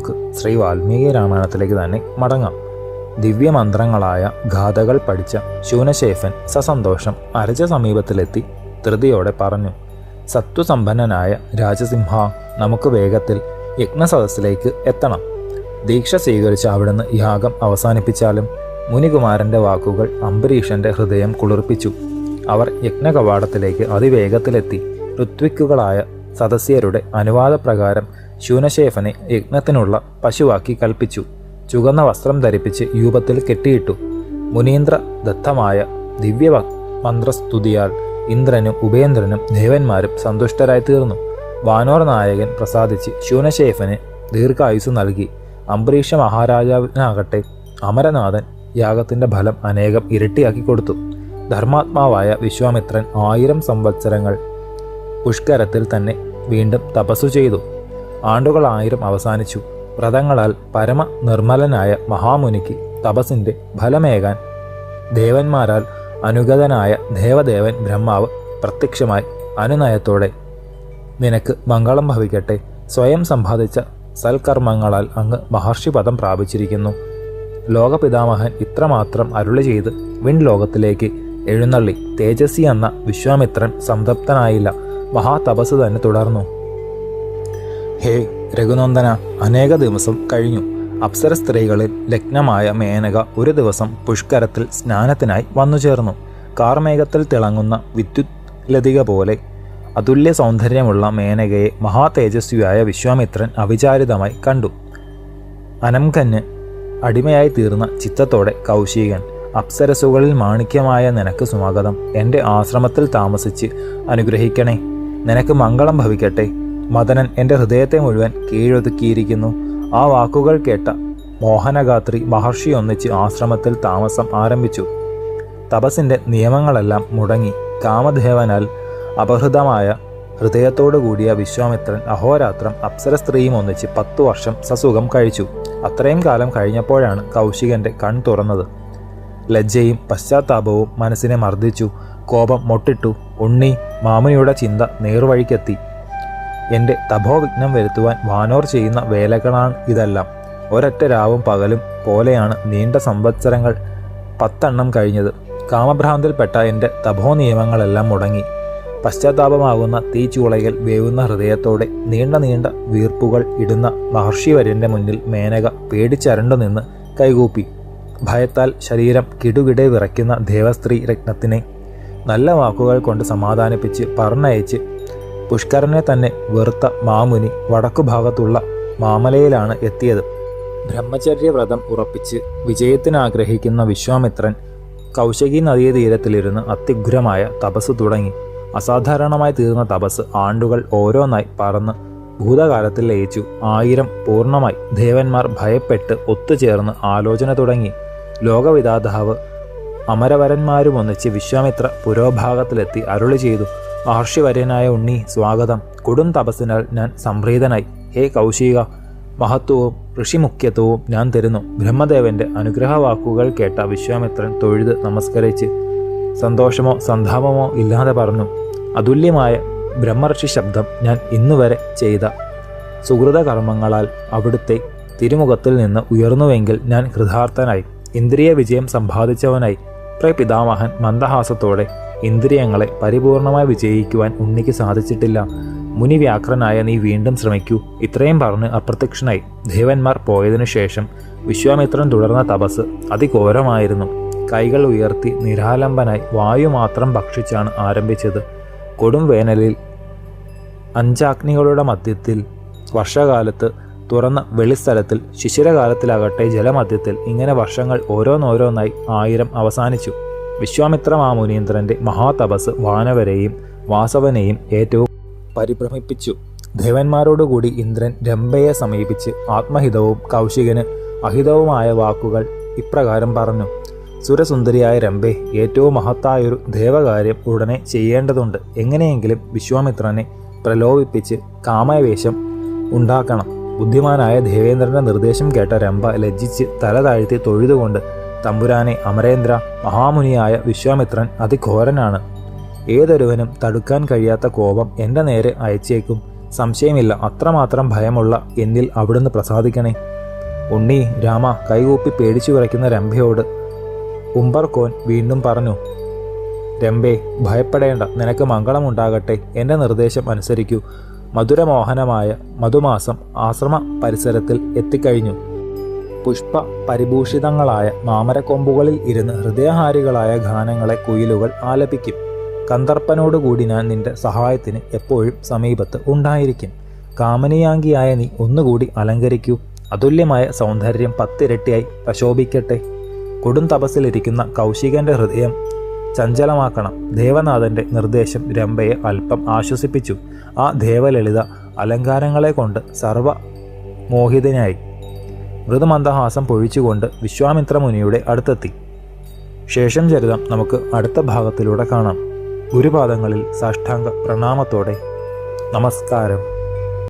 നമുക്ക് ശ്രീ വാൽമീകി രാമായണത്തിലേക്ക് തന്നെ മടങ്ങാം. ദിവ്യമന്ത്രങ്ങളായ ഗാഥകൾ പഠിച്ച ശൂനശേഫൻ സസന്തോഷം അരജ സമീപത്തിലെത്തി ധൃതിയോടെ പറഞ്ഞു: സത്വസമ്പന്നനായ രാജസിംഹ, നമുക്ക് വേഗത്തിൽ യജ്ഞസദസ്സിലേക്ക് എത്തണം. ദീക്ഷ സ്വീകരിച്ച് അവിടുന്ന് യാഗം അവസാനിപ്പിച്ചാലും. മുനികുമാരന്റെ വാക്കുകൾ അംബരീഷന്റെ ഹൃദയം കുളിർപ്പിച്ചു. അവർ യജ്ഞകവാടത്തിലേക്ക് അതിവേഗത്തിലെത്തി. ഋത്വിക്കുകളായ സദസ്യരുടെ അനുവാദപ്രകാരം ശൂനശേഫനെ യജ്ഞത്തിനുള്ള പശുവാക്കി കൽപ്പിച്ചു. ചുവന്ന വസ്ത്രം ധരിപ്പിച്ച് യൂപത്തിൽ കെട്ടിയിട്ടു. മുനീന്ദ്ര ദത്തമായ ദിവ്യ മന്ത്രസ്തുതിയാൽ ഇന്ദ്രനും ഉപേന്ദ്രനും ദേവന്മാരും സന്തുഷ്ടരായി തീർന്നു. വാനോർ നായകൻ പ്രസാദിച്ച് ശൂനശേഫന് ദീർഘായുസ് നൽകി. അംബരീഷ മഹാരാജാവിനാകട്ടെ അമരനാഥൻ യാഗത്തിന്റെ ഫലം അനേകം ഇരട്ടിയാക്കി കൊടുത്തു. ധർമാത്മാവായ വിശ്വാമിത്രൻ 1000 സംവത്സരങ്ങൾ പുഷ്കരത്തിൽ തന്നെ വീണ്ടും തപസ്സു ചെയ്തു. ആണ്ടുകൾ 1000 അവസാനിച്ചു. വ്രതങ്ങളാൽ പരമ നിർമ്മലനായ മഹാമുനിക്ക് തപസ്സിന്റെ ഫലമേകാൻ ദേവന്മാരാൽ അനുഗതനായ ദേവദേവൻ ബ്രഹ്മാവ് പ്രത്യക്ഷമായി അനുനയത്തോടെ: നിനക്ക് മംഗളം ഭവിക്കട്ടെ. സ്വയം സമ്പാദിച്ച സൽക്കർമ്മങ്ങളാൽ അങ്ങ് മഹർഷിപദം പ്രാപിച്ചിരിക്കുന്നു. ലോകപിതാമഹൻ ഇത്രമാത്രം അരുളി ചെയ്ത് വിൺലോകത്തിലേക്ക് എഴുന്നള്ളി. തേജസ്വി എന്ന വിശ്വാമിത്രൻ സംതപ്തനായില്ല. മഹാതപസ് തന്നെ തുടർന്നു. ഹേ രഘുനന്ദന, അനേക ദിവസം കഴിഞ്ഞു. അപ്സര സ്ത്രീകളിൽ ലഗ്നമായ മേനക ഒരു ദിവസം പുഷ്കരത്തിൽ സ്നാനത്തിനായി വന്നു ചേർന്നു. കാർമേഘത്തിൽ തിളങ്ങുന്ന വിദ്യുത് ലതിക പോലെ അതുല്യ സൗന്ദര്യമുള്ള മേനകയെ മഹാതേജസ്വിയായ വിശ്വാമിത്രൻ അവിചാരിതമായി കണ്ടു. അനംകന് അടിമയായി തീർന്ന ചിത്തത്തോടെ കൗശികൻ: അപ്സരസുകളിൽ മാണിക്യമായ നിനക്ക് സ്വാഗതം. എൻ്റെ ആശ്രമത്തിൽ താമസിച്ച് അനുഗ്രഹിക്കണേ. നിനക്ക് മംഗളം ഭവിക്കട്ടെ. മദനൻ എൻ്റെ ഹൃദയത്തെ മുഴുവൻ കീഴൊതുക്കിയിരിക്കുന്നു. ആ വാക്കുകൾ കേട്ട മോഹനഗാത്രി മഹർഷി ഒന്നിച്ച് ആശ്രമത്തിൽ താമസം ആരംഭിച്ചു. തപസ്സിൻ്റെ നിയമങ്ങളെല്ലാം മുടങ്ങി. കാമദേവനാൽ അപഹൃതമായ ഹൃദയത്തോടു കൂടിയ വിശ്വാമിത്രൻ അഹോരാത്രം അപ്സര സ്ത്രീയും ഒന്നിച്ച് 10 വർഷം സസുഖം കഴിച്ചു. അത്രയും കാലം കഴിഞ്ഞപ്പോഴാണ് കൗശികന്റെ കൺ തുറന്നത്. ലജ്ജയും പശ്ചാത്താപവും മനസ്സിനെ മർദ്ദിച്ചു. കോപം മൊട്ടിട്ടു. ഉണ്ണി, മാമുനിയുടെ ചിന്ത നേർവഴിക്കെത്തി. എൻ്റെ തപോവിഘ്നം വരുത്തുവാൻ വാനോർ ചെയ്യുന്ന വേലകളാണ് ഇതെല്ലാം. ഒരൊറ്റ രാവും പകലും പോലെയാണ് നീണ്ട സംവത്സരങ്ങൾ 10 കഴിഞ്ഞത്. കാമഭ്രാന്തിൽപ്പെട്ട എൻ്റെ തപോ നിയമങ്ങളെല്ലാം മുടങ്ങി. പശ്ചാത്താപമാകുന്ന തീച്ചൂളയിൽ വേവുന്ന ഹൃദയത്തോടെ നീണ്ട നീണ്ട വീർപ്പുകൾ ഇടുന്ന മഹർഷിവര്യൻ്റെ മുന്നിൽ മേനക പേടിച്ചരണ്ടു നിന്ന് കൈകൂപ്പി. ഭയത്താൽ ശരീരം കിടുകിടെ വിറയ്ക്കുന്ന ദേവസ്ത്രീ രത്നത്തിനെ നല്ല വാക്കുകൾ കൊണ്ട് സമാധാനിപ്പിച്ച് പറഞ്ഞയച്ച് പുഷ്കരനെ തന്നെ വെറുത്ത മാമുനി വടക്കുഭാഗത്തുള്ള മാമലയിലാണ് എത്തിയത്. ബ്രഹ്മചര്യവ്രതം ഉറപ്പിച്ച് വിജയത്തിനാഗ്രഹിക്കുന്ന വിശ്വാമിത്രൻ കൗശകി നദീതീരത്തിലിരുന്ന് അത്യുഗ്രമായ തപസ് തുടങ്ങി. അസാധാരണമായി തീർന്ന തപസ് ആണ്ടുകൾ ഓരോന്നായി പറന്ന് ഭൂതകാലത്തിൽ ലയിച്ചു. 1000 പൂർണ്ണമായി. ദേവന്മാർ ഭയപ്പെട്ട് ഒത്തുചേർന്ന് ആലോചന തുടങ്ങി. ലോകവിദാതാവ് അമരവരന്മാരുമൊന്നിച്ച് വിശ്വാമിത്ര പുരോഭാഗത്തിലെത്തി അരുളി ചെയ്തു: മഹർഷിവര്യനായ ഉണ്ണി, സ്വാഗതം. കൊടും തപസ്സിനാൽ ഞാൻ സംപ്രീതനായി. ഹേ കൗശിക, മഹത്വവും ഋഷിമുഖ്യത്വവും ഞാൻ തരുന്നു. ബ്രഹ്മദേവന്റെ അനുഗ്രഹവാക്കുകൾ കേട്ട വിശ്വാമിത്രൻ തൊഴുത് നമസ്കരിച്ച് സന്തോഷമോ സന്താപമോ ഇല്ലാതെ പറഞ്ഞു: അതുല്യമായ ബ്രഹ്മർഷി ശബ്ദം ഞാൻ ഇന്നുവരെ ചെയ്ത സുഹൃതകർമ്മങ്ങളാൽ അവിടുത്തെ തിരുമുഖത്തിൽ നിന്ന് ഉയർന്നുവെങ്കിൽ ഞാൻ കൃതാർത്ഥനായി. ഇന്ദ്രിയ വിജയം സമ്പാദിച്ചവനായി. പ്രപിതാമഹൻ മന്ദഹാസത്തോടെ: ഇന്ദ്രിയങ്ങളെ പരിപൂർണമായി വിജയിക്കുവാൻ ഉണ്ണിക്ക് സാധിച്ചിട്ടില്ല. മുനിവ്യാഘ്രനായ നീ വീണ്ടും ശ്രമിക്കൂ. ഇത്രയും പറഞ്ഞ് അപ്രത്യക്ഷനായി. ദേവന്മാർ പോയതിനു ശേഷം വിശ്വാമിത്രൻ തുടർന്ന തപസ് അതിഘോരമായിരുന്നു. കൈകൾ ഉയർത്തി നിരാലംബനായി വായു മാത്രം ഭക്ഷിച്ചാണ് ആരംഭിച്ചത്. കൊടും വേനലിൽ 5 അഗ്നികളുടെ മധ്യത്തിൽ, വർഷകാലത്ത് തുറന്ന വെളിസ്ഥലത്തിൽ, ശിശിരകാലത്തിലാകട്ടെ ജലമധ്യത്തിൽ, ഇങ്ങനെ വർഷങ്ങൾ ഓരോന്നോരോന്നായി 1000 അവസാനിച്ചു. വിശ്വാമിത്ര മാമുനീന്ദ്രന്റെ മഹാതപസ് വാനവരെയും വാസവനെയും ഏറ്റവും പരിഭ്രമിപ്പിച്ചു. ദേവന്മാരോടുകൂടി ഇന്ദ്രൻ രംഭയെ സമീപിച്ച് ആത്മഹിതവും കൗശികന് അഹിതവുമായ വാക്കുകൾ ഇപ്രകാരം പറഞ്ഞു: സുരസുന്ദരിയായ രംഭേ, ഏറ്റവും മഹത്തായൊരു ദേവകാര്യം ഉടനെ ചെയ്യേണ്ടതുണ്ട്. എങ്ങനെയെങ്കിലും വിശ്വാമിത്രനെ പ്രലോഭിപ്പിച്ച് കാമവേശം ഉണ്ടാക്കണം. ബുദ്ധിമാനായ ദേവേന്ദ്രന്റെ നിർദ്ദേശം കേട്ട രംഭ ലജ്ജിച്ച് തല താഴ്ത്തി തൊഴുതുകൊണ്ട്: തമ്പുരാനെ അമരേന്ദ്ര, മഹാമുനിയായ വിശ്വാമിത്രൻ അതിഘോരനാണ്. ഏതൊരുവനും തടുക്കാൻ കഴിയാത്ത കോപം എൻ്റെ നേരെ അയച്ചേക്കും. സംശയമില്ല, അത്രമാത്രം ഭയമുള്ള എന്നിൽ അവിടുന്ന് പ്രസാദിക്കണേ. ഉണ്ണി രാമ കൈകൂപ്പി പേടിച്ചു വിറയ്ക്കുന്ന രംഭയോട് ഉംബർകോൻ വീണ്ടും പറഞ്ഞു. രംഭേ, ഭയപ്പെടേണ്ട, നിനക്ക് മംഗളമുണ്ടാകട്ടെ. എൻ്റെ നിർദ്ദേശം അനുസരിക്കൂ. മധുരമോഹനമായ മധുമാസം ആശ്രമ പരിസരത്തിൽ എത്തിക്കഴിഞ്ഞു. പുഷ്പ പരിഭൂഷിതങ്ങളായ മാമരക്കൊമ്പുകളിൽ ഇരുന്ന് ഹൃദയഹാരികളായ ഗാനങ്ങളെ കുയിലുകൾ ആലപിക്കും. കന്ദർപ്പനോടുകൂടി ഞാൻ നിന്റെ സഹായത്തിന് എപ്പോഴും സമീപത്ത് ഉണ്ടായിരിക്കും. കാമനീയാംഗിയായ നീ ഒന്നുകൂടി അലങ്കരിക്കൂ. അതുല്യമായ സൗന്ദര്യം 10 ഇരട്ടിയായി പ്രശോഭിക്കട്ടെ. കൊടും തപസ്സിലിരിക്കുന്ന കൗശികന്റെ ഹൃദയം ചഞ്ചലമാക്കണം. ദേവനാഥന്റെ നിർദ്ദേശം രംഭയെ അല്പം ആശ്വസിപ്പിച്ചു. ആ ദേവലളിത അലങ്കാരങ്ങളെ കൊണ്ട് സർവമോഹിതനായി മൃദുമന്ദഹാസം പൊഴിച്ചുകൊണ്ട് വിശ്വാമിത്ര മുനിയുടെ അടുത്തെത്തി. ശേഷം ചരിതം നമുക്ക് അടുത്ത ഭാഗത്തിലൂടെ കാണാം. ഗുരുപാദങ്ങളിൽ സാഷ്ടാംഗ പ്രണാമത്തോടെ നമസ്കാരം.